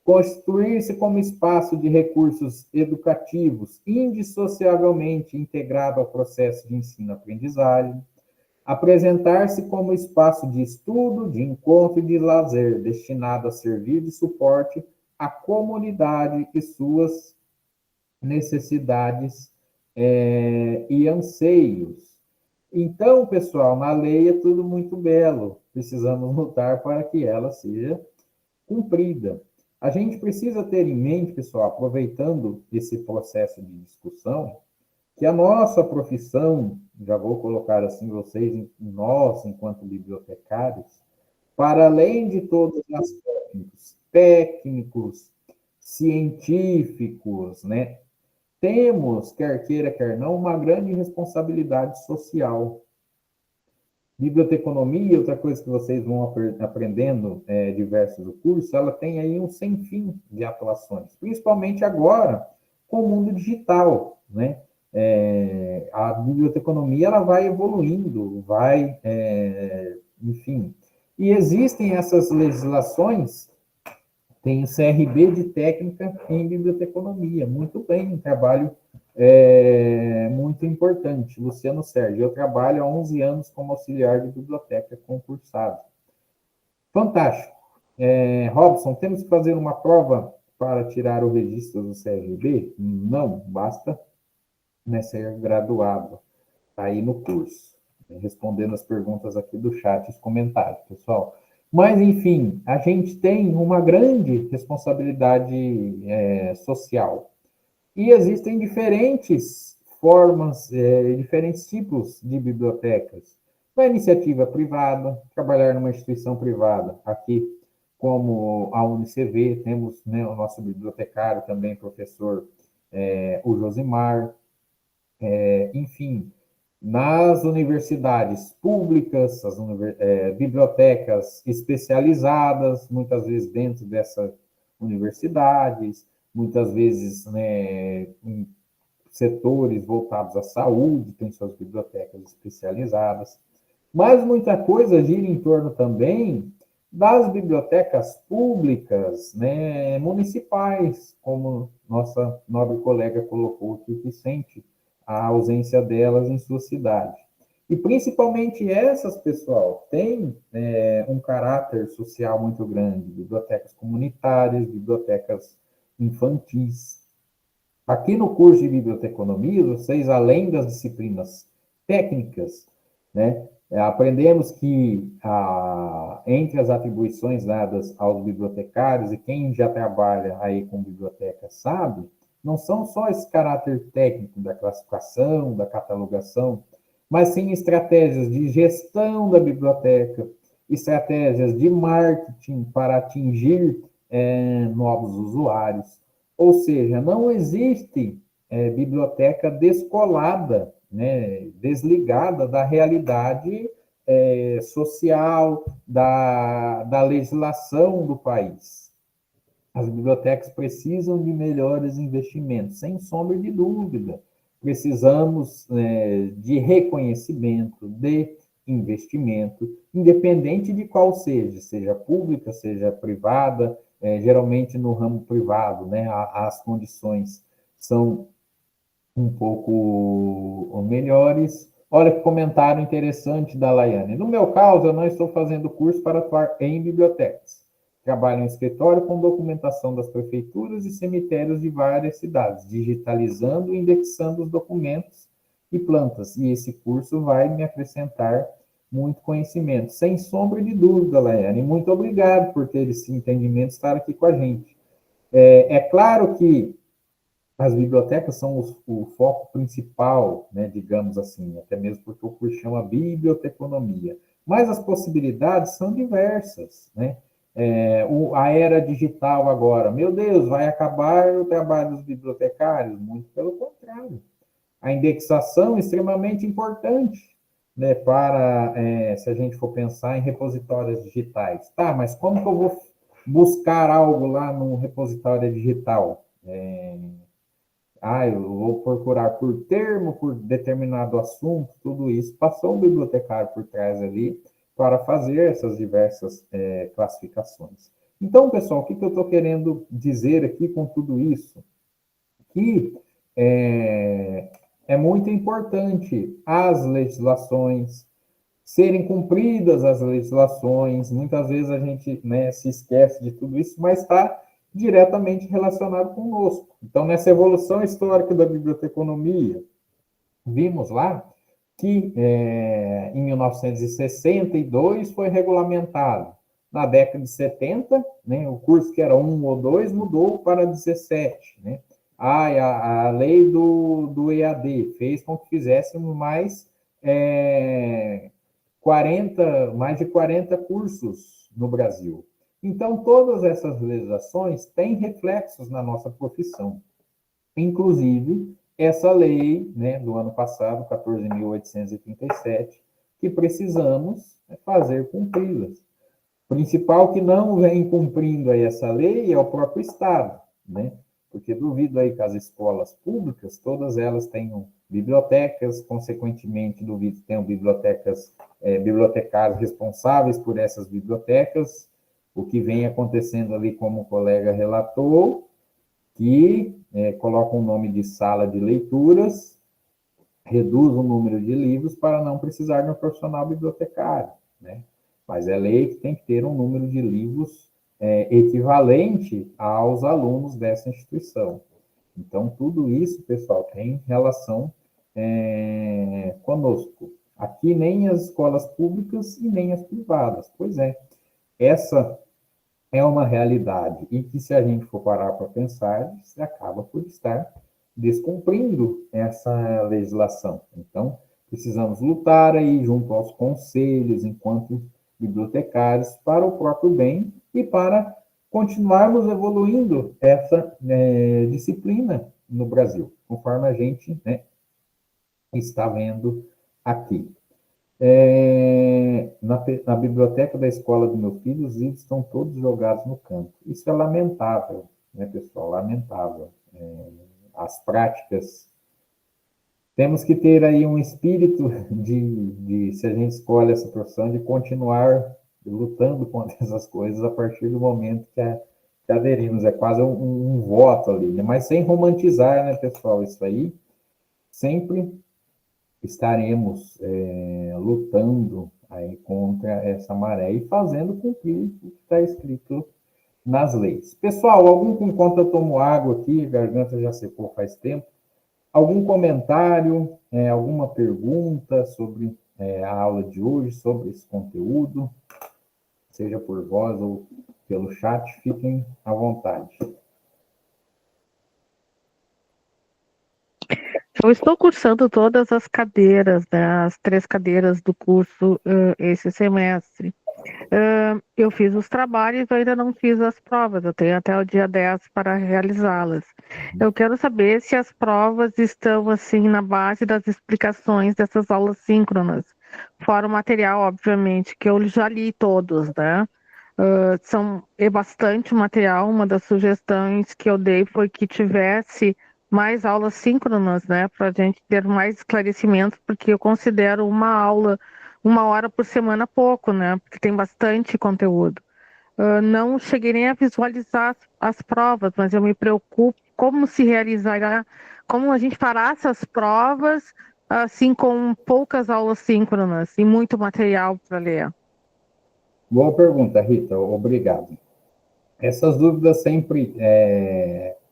constituir-se como espaço de recursos educativos indissociavelmente integrado ao processo de ensino-aprendizagem, apresentar-se como espaço de estudo, de encontro e de lazer, destinado a servir de suporte à comunidade e suas necessidades e anseios. Então, pessoal, na lei é tudo muito belo, precisamos lutar para que ela seja cumprida. A gente precisa ter em mente, pessoal, aproveitando esse processo de discussão, que a nossa profissão, já vou colocar assim vocês, nós, enquanto bibliotecários, para além de todos os aspectos técnicos, científicos, né, temos, quer queira, quer não, uma grande responsabilidade social. Biblioteconomia, outra coisa que vocês vão aprendendo diversos do curso, ela tem aí um sem fim de atuações, principalmente agora com o mundo digital, né? A biblioteconomia ela vai evoluindo, enfim. E existem essas legislações, tem o CRB de técnica em biblioteconomia, muito bem, um trabalho muito importante. Luciano Sérgio, eu trabalho há 11 anos como auxiliar de biblioteca concursado. Fantástico. Robson, temos que fazer uma prova para tirar o registro do CRB? Não, basta ser graduado aí no curso. Respondendo as perguntas aqui do chat, os comentários, pessoal. Mas, enfim, a gente tem uma grande responsabilidade social. E existem diferentes formas, diferentes tipos de bibliotecas. A iniciativa privada, trabalhar numa instituição privada, aqui como a UniCV, temos, né, o nosso bibliotecário também, professor o Josimar, enfim, nas universidades públicas, as bibliotecas especializadas, muitas vezes dentro dessas universidades, muitas vezes, né, em setores voltados à saúde, tem suas bibliotecas especializadas, mas muita coisa gira em torno também das bibliotecas públicas, né, municipais, como nossa nobre colega colocou aqui, que sente a ausência delas em sua cidade. E principalmente essas, pessoal, têm um caráter social muito grande, bibliotecas comunitárias, bibliotecas infantis. Aqui no curso de biblioteconomia, vocês, além das disciplinas técnicas, né, aprendemos que, entre as atribuições dadas aos bibliotecários, e quem já trabalha aí com biblioteca sabe, não são só esse caráter técnico da classificação, da catalogação, mas sim estratégias de gestão da biblioteca, estratégias de marketing para atingir novos usuários. Ou seja, não existe biblioteca descolada, né, desligada da realidade social, da legislação do país. As bibliotecas precisam de melhores investimentos, sem sombra de dúvida. Precisamos de reconhecimento, de investimento, independente de qual seja pública, seja privada, geralmente no ramo privado, né, as condições são um pouco melhores. Olha que comentário interessante da Laiane. No meu caso, eu não estou fazendo curso para atuar em bibliotecas. Trabalho em escritório com documentação das prefeituras e cemitérios de várias cidades, digitalizando e indexando os documentos e plantas. E esse curso vai me acrescentar muito conhecimento. Sem sombra de dúvida, Laiane. Muito obrigado por ter esse entendimento, estar aqui com a gente. É claro que as bibliotecas são o foco principal, né, digamos assim, até mesmo porque o curso chama biblioteconomia. Mas as possibilidades são diversas, né? A era digital agora, meu Deus, vai acabar o trabalho dos bibliotecários? Muito pelo contrário. A indexação é extremamente importante, né, para, se a gente for pensar em repositórios digitais. Tá, mas como que eu vou buscar algo lá no repositório digital? Eu vou procurar por termo, por determinado assunto, tudo isso. Passou um bibliotecário por trás ali para fazer essas diversas classificações. Então, pessoal, o que eu estou querendo dizer aqui com tudo isso? Que é muito importante as legislações, serem cumpridas as legislações. Muitas vezes a gente, né, se esquece de tudo isso, mas está diretamente relacionado conosco. Então, nessa evolução histórica da biblioteconomia, vimos lá que em 1962 foi regulamentado. Na década de 70, né, o curso que era 1 ou 2 mudou para 17. Né? A lei do EAD fez com que fizéssemos mais de 40 cursos no Brasil. Então, todas essas legislações têm reflexos na nossa profissão. Inclusive, essa lei, né, do ano passado, 14.837, que precisamos fazer cumpri-las. O principal que não vem cumprindo aí essa lei é o próprio Estado, né? Porque duvido aí que as escolas públicas, todas elas tenham bibliotecas, consequentemente, duvido que tenham bibliotecários responsáveis por essas bibliotecas. O que vem acontecendo ali, como o colega relatou, que coloca um nome de sala de leituras, reduz o número de livros para não precisar de um profissional bibliotecário, né? Mas é lei que tem que ter um número de livros equivalente aos alunos dessa instituição. Então, tudo isso, pessoal, tem relação conosco. Aqui nem as escolas públicas e nem as privadas. Pois é, essa é uma realidade e que, se a gente for parar para pensar, você acaba por estar descumprindo essa legislação. Então, precisamos lutar aí junto aos conselhos, enquanto bibliotecários, para o próprio bem e para continuarmos evoluindo essa disciplina no Brasil, conforme a gente, né, está vendo aqui. Na biblioteca da escola do meu filho, os livros estão todos jogados no canto. Isso é lamentável, né, pessoal? Lamentável. As práticas. Temos que ter aí um espírito se a gente escolhe essa profissão, de continuar lutando contra essas coisas a partir do momento que aderimos. É quase um voto ali, né? Mas sem romantizar, né, pessoal? Isso aí sempre estaremos lutando aí contra essa maré e fazendo cumprir o que está escrito nas leis. Pessoal, enquanto eu tomo água aqui, a garganta já secou faz tempo, algum comentário, alguma pergunta sobre a aula de hoje, sobre esse conteúdo, seja por voz ou pelo chat, fiquem à vontade. Eu estou cursando todas as cadeiras, né, as 3 cadeiras do curso esse semestre. Eu fiz os trabalhos, eu ainda não fiz as provas, eu tenho até o dia 10 para realizá-las. Eu quero saber se as provas estão assim na base das explicações dessas aulas síncronas, fora o material, obviamente, que eu já li todos, né? É bastante material. Uma das sugestões que eu dei foi que tivesse mais aulas síncronas, né, para a gente ter mais esclarecimentos, porque eu considero uma hora por semana pouco, né, porque tem bastante conteúdo. Não cheguei nem a visualizar as provas, mas eu me preocupo como se realizará, como a gente fará essas provas, assim, com poucas aulas síncronas e muito material para ler. Boa pergunta, Rita, obrigado. Essas dúvidas sempre,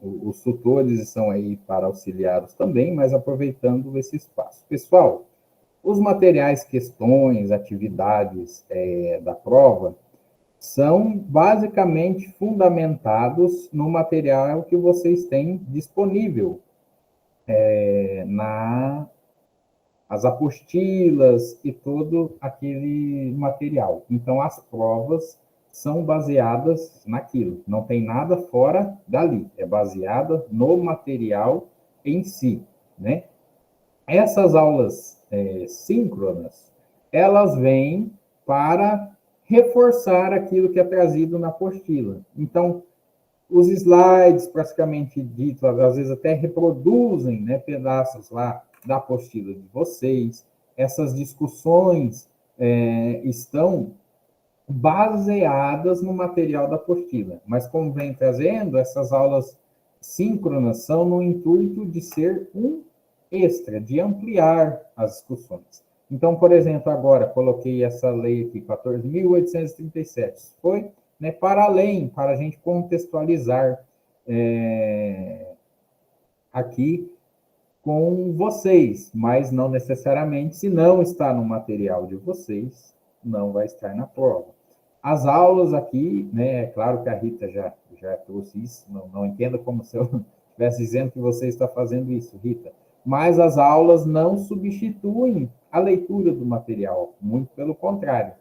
os tutores estão aí para auxiliá-los também, mas aproveitando esse espaço. Pessoal, os materiais, questões, atividades da prova são basicamente fundamentados no material que vocês têm disponível, as apostilas e todo aquele material. Então, as provas são baseadas naquilo, não tem nada fora dali, é baseada no material em si, né? Essas aulas síncronas, elas vêm para reforçar aquilo que é trazido na apostila. Então, os slides, praticamente dito, às vezes até reproduzem, né, pedaços lá da apostila de vocês. Essas discussões estão baseadas no material da apostila. Mas, como vem trazendo, essas aulas síncronas são no intuito de ser um extra, de ampliar as discussões. Então, por exemplo, agora coloquei essa lei aqui, 14.837. Foi, né, para além, para a gente contextualizar aqui com vocês, mas não necessariamente, se não está no material de vocês, não vai estar na prova. As aulas aqui, né, é claro que a Rita já trouxe isso, não entenda como se eu estivesse dizendo que você está fazendo isso, Rita, mas as aulas não substituem a leitura do material, muito pelo contrário.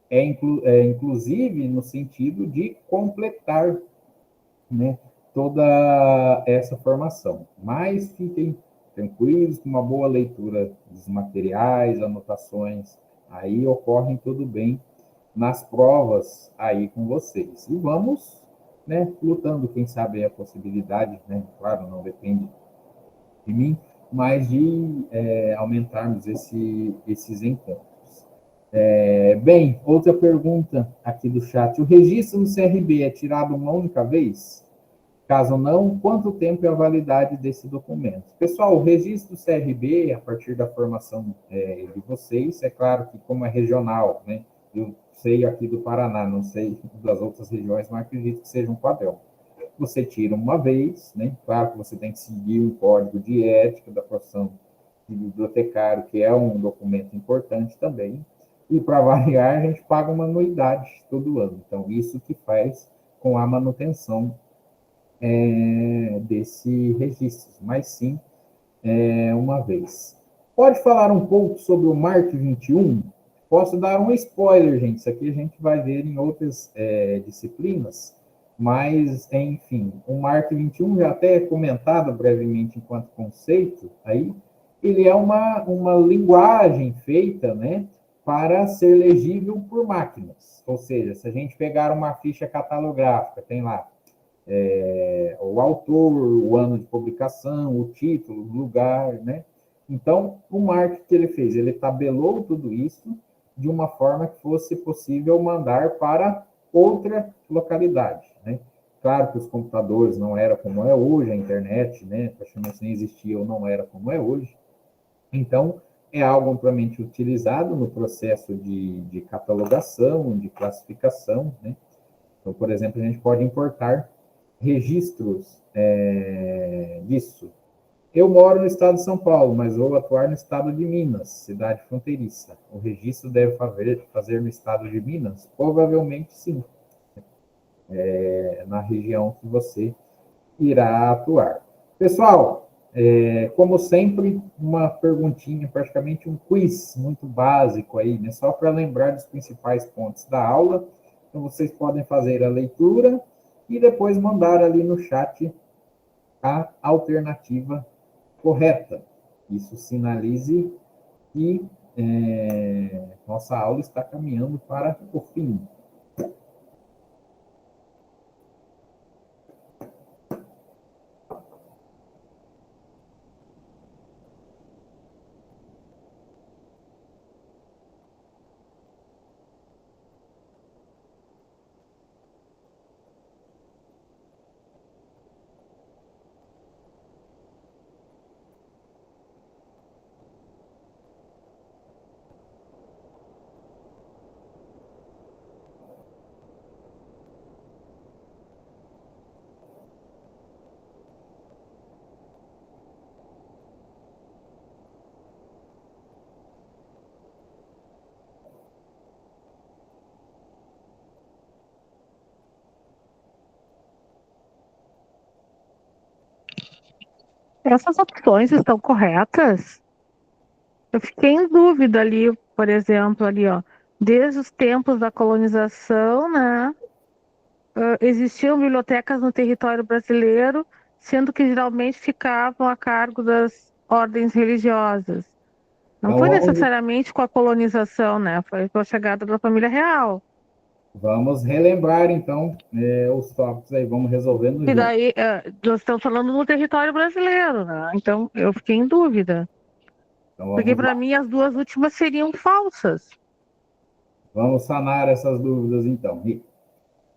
Inclusive no sentido de completar, né, toda essa formação. Mas fiquem tranquilos, com uma boa leitura dos materiais, anotações, aí ocorrem tudo bem nas provas aí com vocês. E vamos, né, lutando, quem sabe a possibilidade, né, claro, não depende de mim, mas de aumentarmos esses encontros. Bem, outra pergunta aqui do chat. O registro no CRB é tirado uma única vez? Caso não, quanto tempo é a validade desse documento? Pessoal, o registro do CRB, a partir da formação de vocês, é claro que como é regional, né? Eu sei aqui do Paraná, não sei das outras regiões, mas acredito que seja um padrão. Você tira uma vez, né? Claro que você tem que seguir um código de ética da profissão de bibliotecário, que é um documento importante também. E para variar, a gente paga uma anuidade todo ano. Então, isso que faz com a manutenção desse registro, mas sim uma vez. Pode falar um pouco sobre o MARC 21? Posso dar um spoiler, gente, isso aqui a gente vai ver em outras disciplinas, mas, enfim, o MARC 21, já até comentado brevemente enquanto conceito, aí, ele é uma linguagem feita, né, para ser legível por máquinas. Ou seja, se a gente pegar uma ficha catalográfica, tem lá o autor, o ano de publicação, o título, o lugar, né? Então, o MARC que ele fez, ele tabelou tudo isso de uma forma que fosse possível mandar para outra localidade, né? Claro que os computadores não era como é hoje, a internet, né? Praticamente nem existia ou não era como é hoje. Então, é algo amplamente utilizado no processo de catalogação, de classificação, né? Então, por exemplo, a gente pode importar registros disso. Eu moro no estado de São Paulo, mas vou atuar no estado de Minas, cidade fronteiriça. O registro deve fazer no estado de Minas? Provavelmente sim, na região que você irá atuar. Pessoal, como sempre, uma perguntinha, praticamente um quiz muito básico aí, né? Só para lembrar dos principais pontos da aula. Então, vocês podem fazer a leitura e depois mandar ali no chat a alternativa correta. Isso sinalize que nossa aula está caminhando para o fim. Essas opções estão corretas? Eu fiquei em dúvida ali, por exemplo, ali, ó, desde os tempos da colonização, né, existiam bibliotecas no território brasileiro, sendo que geralmente ficavam a cargo das ordens religiosas. Não Então, foi necessariamente com a colonização, né? Foi com a chegada da família real. vamos relembrar, então, os tópicos aí, vamos resolvendo E junto. daí, nós estamos falando no território brasileiro, né? Então, eu fiquei em dúvida. Então, Porque vamos para lá. mim as duas últimas seriam falsas. Vamos sanar essas dúvidas, então.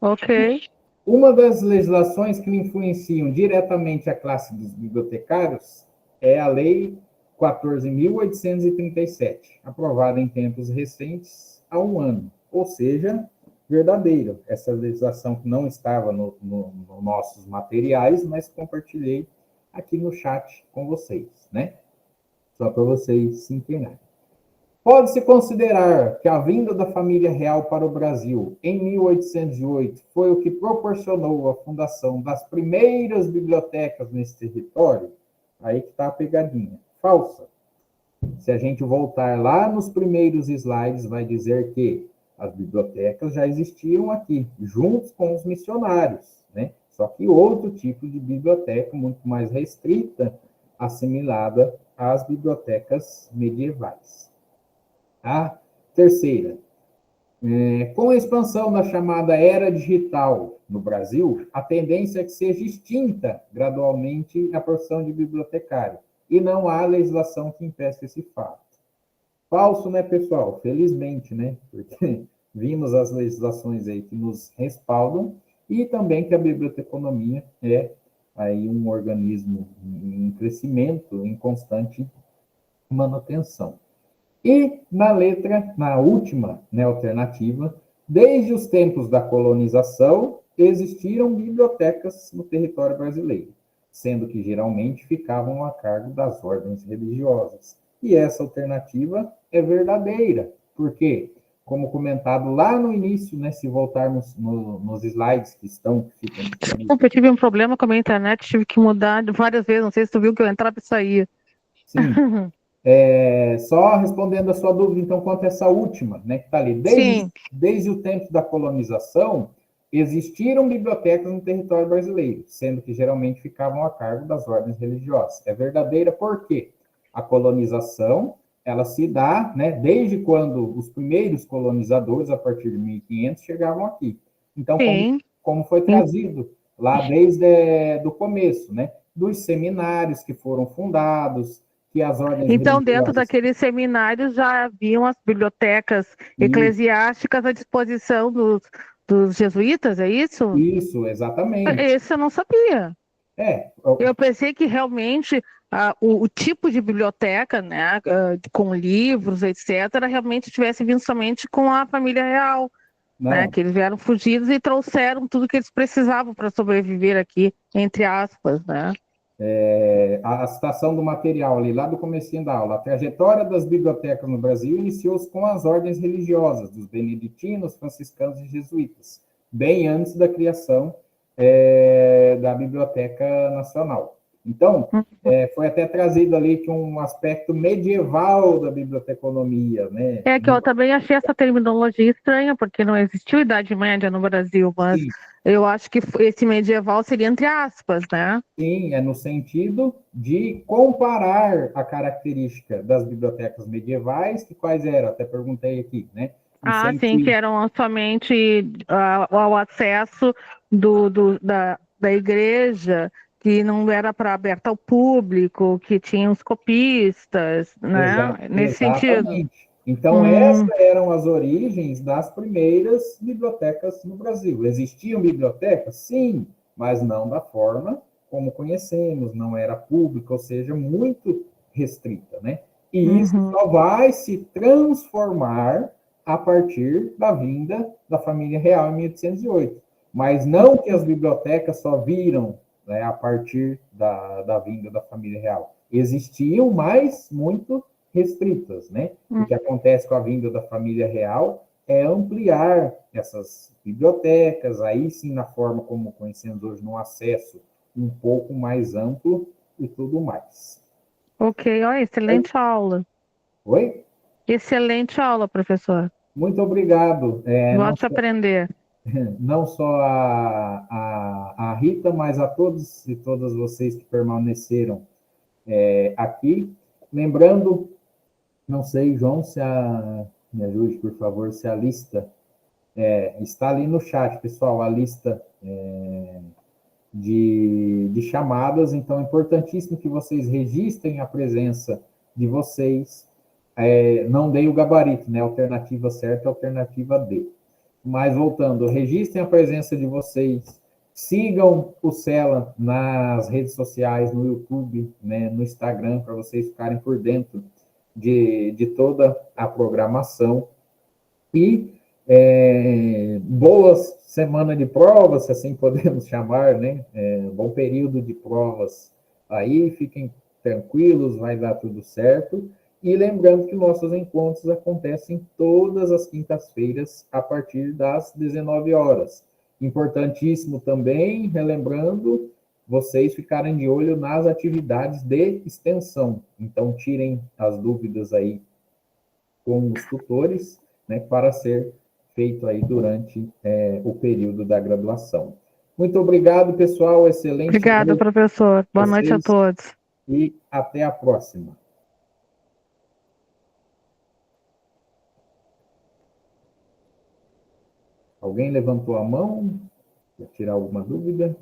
Ok. Uma das legislações que influenciam diretamente a classe dos bibliotecários é a Lei 14.837, aprovada em tempos recentes, há um ano. Ou seja, verdadeira. Essa legislação que não estava nos nossos materiais, mas compartilhei aqui no chat com vocês, né? Só para vocês se entenderem. Pode-se considerar que a vinda da família real para o Brasil em 1808 foi o que proporcionou a fundação das primeiras bibliotecas nesse território? Aí que está a pegadinha. Falsa. Se a gente voltar lá nos primeiros slides, vai dizer que as bibliotecas já existiam aqui, juntos com os missionários, né? Só que outro tipo de biblioteca, muito mais restrita, assimilada às bibliotecas medievais. A terceira, com a expansão da chamada era digital no Brasil, a tendência é que seja extinta gradualmente a profissão de bibliotecário, e não há legislação que impeça esse fato. Falso, né, pessoal? Felizmente, né? Porque vimos as legislações aí que nos respaldam, e também que a biblioteconomia é aí um organismo em crescimento, em constante manutenção. E na última, né, alternativa, desde os tempos da colonização, existiram bibliotecas no território brasileiro, sendo que geralmente ficavam a cargo das ordens religiosas. E essa alternativa é verdadeira. Por quê? como comentado lá no início, né, se voltarmos nos slides que ficam disponíveis. Desculpa, eu tive um problema com a minha internet, tive que mudar várias vezes, não sei se tu viu que eu entrava e saía. Sim. Só respondendo a sua dúvida, então, quanto a essa última, né, que está ali. Sim. Desde o tempo da colonização, existiram bibliotecas no território brasileiro, sendo que geralmente ficavam a cargo das ordens religiosas. É verdadeira porque a colonização, ela se dá, né, desde quando os primeiros colonizadores, a partir de 1500, chegavam aqui. Então, como foi trazido lá desde o começo, né, dos seminários que foram fundados, que as ordens Então, religiosas... dentro daqueles seminários já haviam as bibliotecas eclesiásticas à disposição dos jesuítas, é isso? Isso, exatamente. Esse eu não sabia. Eu pensei que realmente o tipo de biblioteca, né, com livros, etc., realmente tivesse vindo somente com a família real, né, que eles vieram fugidos e trouxeram tudo que eles precisavam para sobreviver aqui, entre aspas, né? A citação do material ali, lá do comecinho da aula, a trajetória das bibliotecas no Brasil iniciou-se com as ordens religiosas, dos beneditinos, franciscanos e jesuítas, bem antes da criação da Biblioteca Nacional. Então, foi até trazido ali que um aspecto medieval da biblioteconomia, né? É que eu também achei essa terminologia estranha, porque não existiu Idade Média no Brasil, mas eu acho que esse medieval seria entre aspas, né? Sim, é no sentido de comparar a característica das bibliotecas medievais, que quais eram, até perguntei aqui, né? Sim, que eram somente ao acesso da igreja, que não era para aberta ao público, que tinha os copistas, né? Nesse sentido. Então, essas eram as origens das primeiras bibliotecas no Brasil. Existiam bibliotecas? Sim, mas não da forma como conhecemos, não era pública, ou seja, muito restrita, né? E isso só vai se transformar a partir da vinda da família real em 1808. Mas não que as bibliotecas só viram, né, a partir da vinda da família real. Existiam, mas muito restritas, né? O que acontece com a vinda da família real é ampliar essas bibliotecas, aí sim, na forma como conhecemos hoje, no acesso um pouco mais amplo e tudo mais. Ok, excelente aula. Oi? Excelente aula, professor. Muito obrigado. Gosto de aprender. Não só a Rita, mas a todos e todas vocês que permaneceram aqui. Lembrando, não sei, João, me ajude, por favor, se a lista está ali no chat, pessoal, a lista de chamadas, então é importantíssimo que vocês registrem a presença de vocês. Não dei o gabarito, né? Alternativa certa, alternativa D. Mas voltando, registrem a presença de vocês, sigam o Cela nas redes sociais, no YouTube, né, no Instagram, para vocês ficarem por dentro de toda a programação. E boa semana de provas, se assim podemos chamar, né? Bom período de provas aí, fiquem tranquilos, vai dar tudo certo. E lembrando que nossos encontros acontecem todas as quintas-feiras, a partir das 19 horas. Importantíssimo também, relembrando, vocês ficarem de olho nas atividades de extensão. Então, tirem as dúvidas aí com os tutores, né, para ser feito aí durante o período da graduação. Muito obrigado, pessoal. Excelente. Obrigada, professor. Boa noite a todos. E até a próxima. Alguém levantou a mão? Quer tirar alguma dúvida?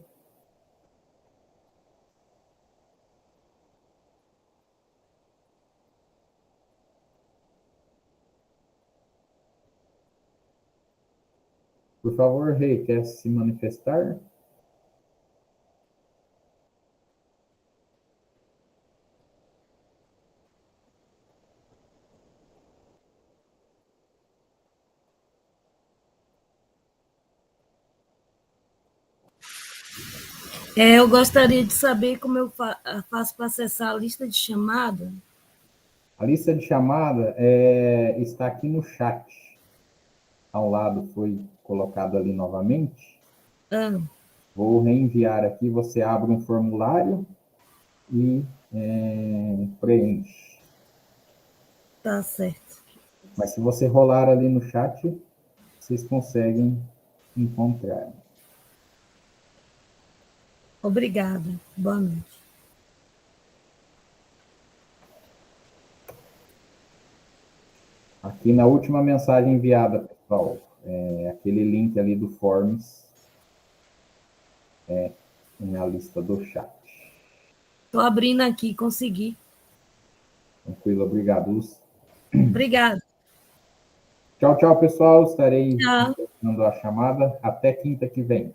Por favor, Rei, quer se manifestar? Eu gostaria de saber como eu faço para acessar a lista de chamada. A lista de chamada está aqui no chat. ao lado foi colocado ali novamente. Ah, Vou reenviar aqui, você abre um formulário e preenche. tá certo. Mas se você rolar ali no chat, vocês conseguem encontrar. Obrigada. Boa noite. Aqui na última mensagem enviada, pessoal, aquele link ali do Forms na lista do chat. Estou abrindo aqui, consegui. Tranquilo, obrigado, Lúcia. Obrigada. Tchau, tchau, pessoal. Estarei Tchau. dando a chamada. Até quinta que vem.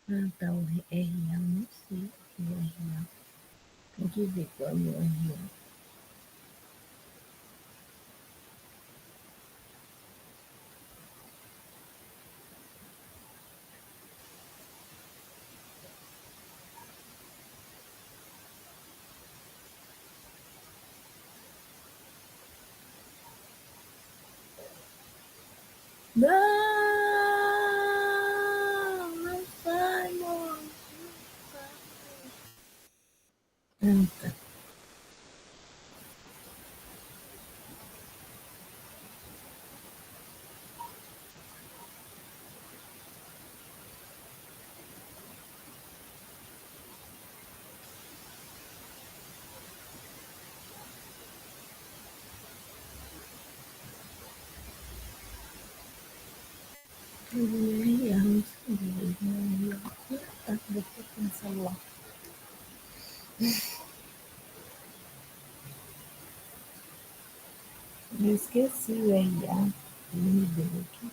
Ah, tá, o RA, não sei o que é o RA. Tem que ver qual é o RA. Não sai, amor. Ah, tá. Eu vou me RA, não sei o que é RA. Tá, deixa eu pensar lá. Eu esqueci o RA. Ele me deu aqui.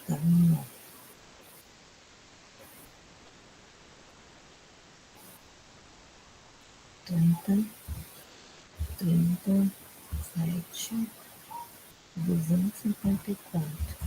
Tá, vamos lá. 37, 254.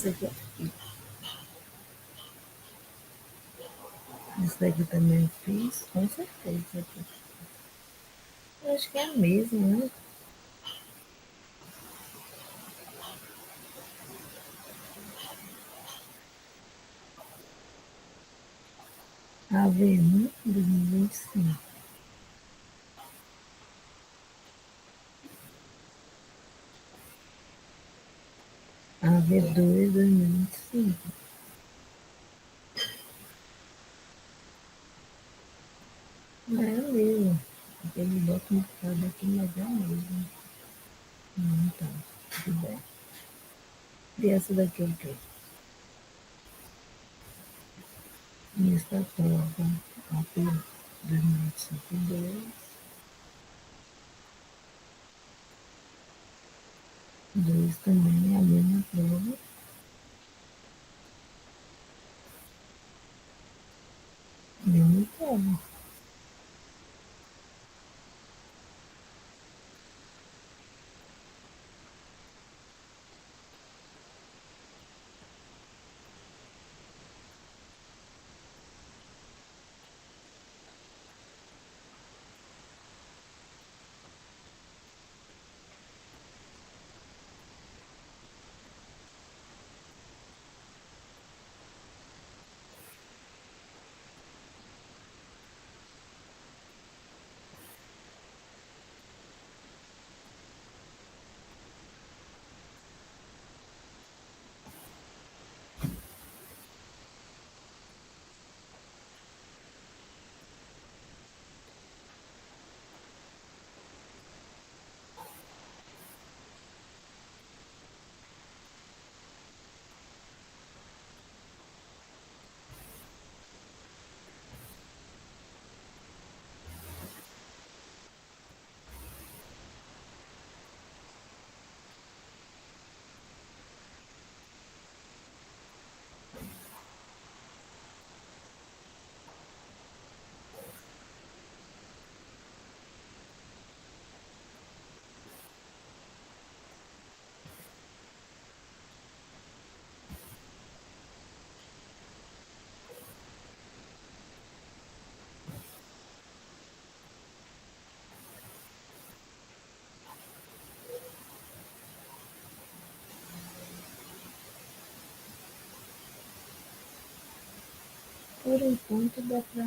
Esse aqui eu fiz. Esse daqui também eu fiz, com certeza. Esse aqui. Eu acho que é a mesma, né? AV1 2025. AV2 2025. Não é a mesma. Ele bota um bocado aqui, mas é a mesma. Não, tá. Tudo bem. E essa daqui é o quê? Esta prova, AP 2022. Dois também é a mesma prova. Mesma prova. Por enquanto dá pra